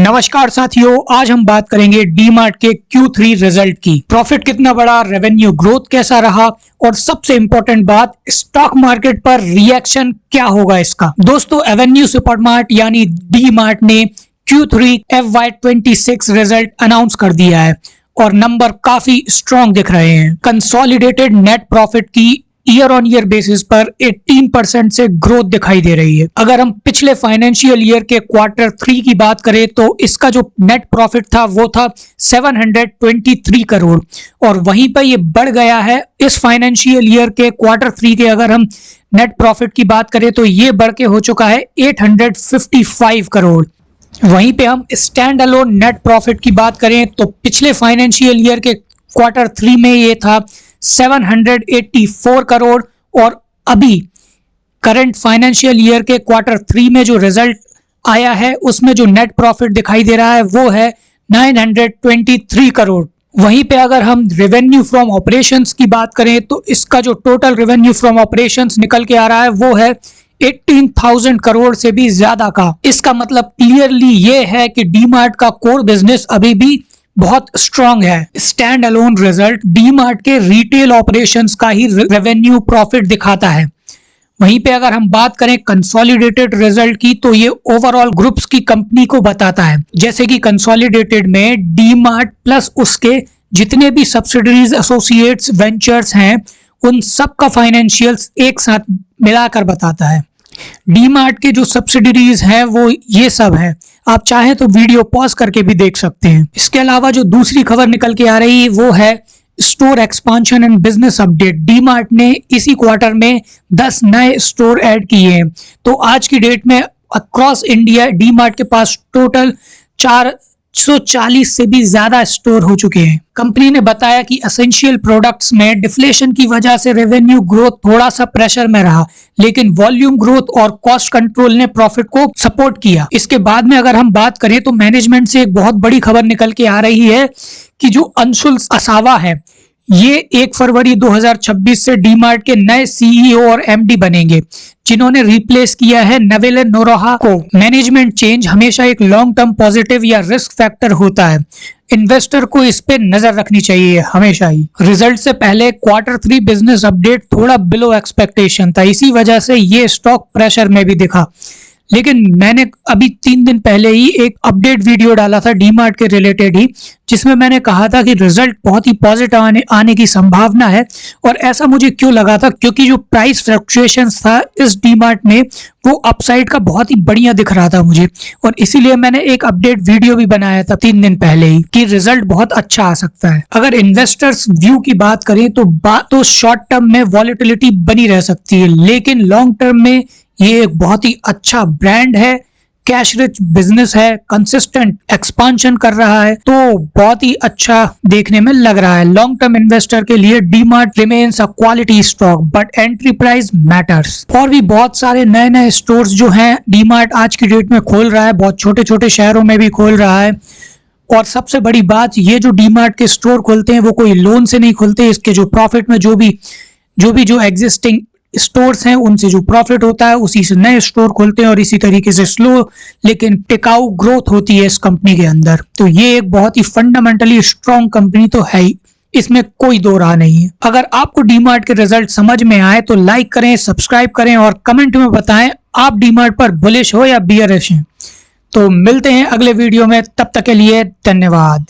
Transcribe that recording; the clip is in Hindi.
नमस्कार साथियों, आज हम बात करेंगे डीमार्ट के Q3 रिजल्ट की। प्रॉफिट कितना बढ़ा, रेवेन्यू ग्रोथ कैसा रहा और सबसे इंपॉर्टेंट बात, स्टॉक मार्केट पर रिएक्शन क्या होगा इसका। दोस्तों, एवेन्यू सुपरमार्ट यानी डीमार्ट ने Q3 FY26 रिजल्ट अनाउंस कर दिया है और नंबर काफी स्ट्रॉन्ग दिख रहे हैं। कंसोलिडेटेड नेट प्रॉफिट की ईयर ऑन ईयर बेसिस पर 18% से ग्रोथ दिखाई दे रही है। अगर हम पिछले फाइनेंशियल ईयर के Q3 की बात करें तो इसका जो नेट प्रॉफिट था वो था 723 करोड़ और वहीं पर ये बढ़ गया है। इस फाइनेंशियल ईयर के Q3 के अगर हम नेट प्रॉफिट की बात करें तो ये बढ़ के हो चुका है 855 करोड़। वहीं पे हम स्टैंड अलोन नेट प्रॉफिट की बात करें तो पिछले फाइनेंशियल ईयर के Q3 में ये था 784 करोड़ और अभी करंट फाइनेंशियल ईयर के Q3 में जो रिजल्ट आया है उसमें जो नेट प्रॉफिट दिखाई दे रहा है वो है 923 करोड़। वहीं पे अगर हम रेवेन्यू फ्रॉम ऑपरेशंस की बात करें तो इसका जो टोटल रेवेन्यू फ्रॉम ऑपरेशंस निकल के आ रहा है वो है 18,000 करोड़ से भी ज्यादा का। इसका मतलब क्लियरली ये है कि डीमार्ट का कोर बिजनेस अभी भी बहुत स्ट्रॉन्ग है। स्टैंड अलोन रिजल्ट डीमार्ट के रिटेल ऑपरेशंस का ही रेवेन्यू प्रॉफिट दिखाता है। वहीं पे अगर हम बात करें कंसोलिडेटेड रिजल्ट की तो ये ओवरऑल ग्रुप्स की कंपनी को बताता है। जैसे कि कंसोलिडेटेड में डीमार्ट प्लस उसके जितने भी सब्सिडरीज, एसोसिएट्स, वेंचर्स हैं उन सब का फाइनेंशियल्स एक साथ मिलाकर बताता है। डीमार्ट के जो सब्सिडरीज हैं वो ये सब है। आप चाहे तो वीडियो पॉज करके भी देख सकते हैं। इसके अलावा जो दूसरी खबर निकल के आ रही है वो है store expansion and business update. DMart ने इसी क्वार्टर में 10 नए स्टोर ऐड किए हैं। तो आज की डेट में अक्रॉस इंडिया डीमार्ट के पास टोटल 440 से भी ज्यादा स्टोर हो चुके हैं। कंपनी ने बताया कि एसेंशियल प्रोडक्ट्स में डिफ्लेशन की वजह से रेवेन्यू ग्रोथ थोड़ा सा प्रेशर में रहा, लेकिन वॉल्यूम ग्रोथ और कॉस्ट कंट्रोल ने प्रॉफिट को सपोर्ट किया। इसके बाद में अगर हम बात करें तो मैनेजमेंट से एक बहुत बड़ी खबर निकल के आ रही है कि जो अंशुल असावा है ये 1 फरवरी 2026 से डीमार्ट के नए सीईओ और एमडी बनेंगे, जिन्होंने रिप्लेस किया है नवेल नोरोहा को। मैनेजमेंट चेंज हमेशा एक लॉन्ग टर्म पॉजिटिव या रिस्क फैक्टर होता है। इन्वेस्टर को इस पे नजर रखनी चाहिए हमेशा ही। रिजल्ट से पहले Q3 बिजनेस अपडेट थोड़ा बिलो एक्सपेक्टेशन था, इसी वजह से ये स्टॉक प्रेशर में भी दिखा। लेकिन मैंने अभी 3 दिन पहले ही एक अपडेट वीडियो डाला था डीमार्ट के रिलेटेड ही, जिसमें मैंने कहा था कि रिजल्ट बहुत ही पॉजिटिव आने की संभावना है। और ऐसा मुझे क्यों लगा था, क्योंकि जो प्राइस फ्लक्चुएशंस था इस डीमार्ट में वो अपसाइड का बहुत ही बढ़िया दिख रहा था मुझे, और इसीलिए मैंने एक अपडेट वीडियो भी बनाया था 3 दिन पहले ही कि रिजल्ट बहुत अच्छा आ सकता है। अगर इन्वेस्टर्स व्यू की बात करें तो शॉर्ट टर्म में वॉलेटिलिटी बनी रह सकती है, लेकिन लॉन्ग टर्म में ये एक बहुत ही अच्छा ब्रांड है, कैश रिच बिजनेस है, कंसिस्टेंट एक्सपांशन कर रहा है, तो बहुत ही अच्छा देखने में लग रहा है। लॉन्ग टर्म इन्वेस्टर के लिए DMart remains a quality stock but entry price matters. और भी बहुत सारे नए नए स्टोर्स जो हैं डीमार्ट आज की डेट में खोल रहा है, बहुत छोटे छोटे शहरों में भी खोल रहा है। और सबसे बड़ी बात, ये जो डीमार्ट के स्टोर खोलते हैं वो कोई लोन से नहीं खोलते। इसके जो प्रॉफिट में जो एग्जिस्टिंग स्टोर्स हैं उनसे जो प्रॉफिट होता है उसी से नए स्टोर खोलते हैं, और इसी तरीके से स्लो लेकिन टिकाऊ ग्रोथ होती है इस कंपनी के अंदर। तो ये एक बहुत ही फंडामेंटली स्ट्रॉन्ग कंपनी तो है ही, इसमें कोई दो राह नहीं है। अगर आपको डीमार्ट के रिजल्ट समझ में आए तो लाइक करें, सब्सक्राइब करें और कमेंट में बताएं आप डीमार्ट पर बुलिश हो या बियरिश हैं। तो मिलते हैं अगले वीडियो में, तब तक के लिए धन्यवाद।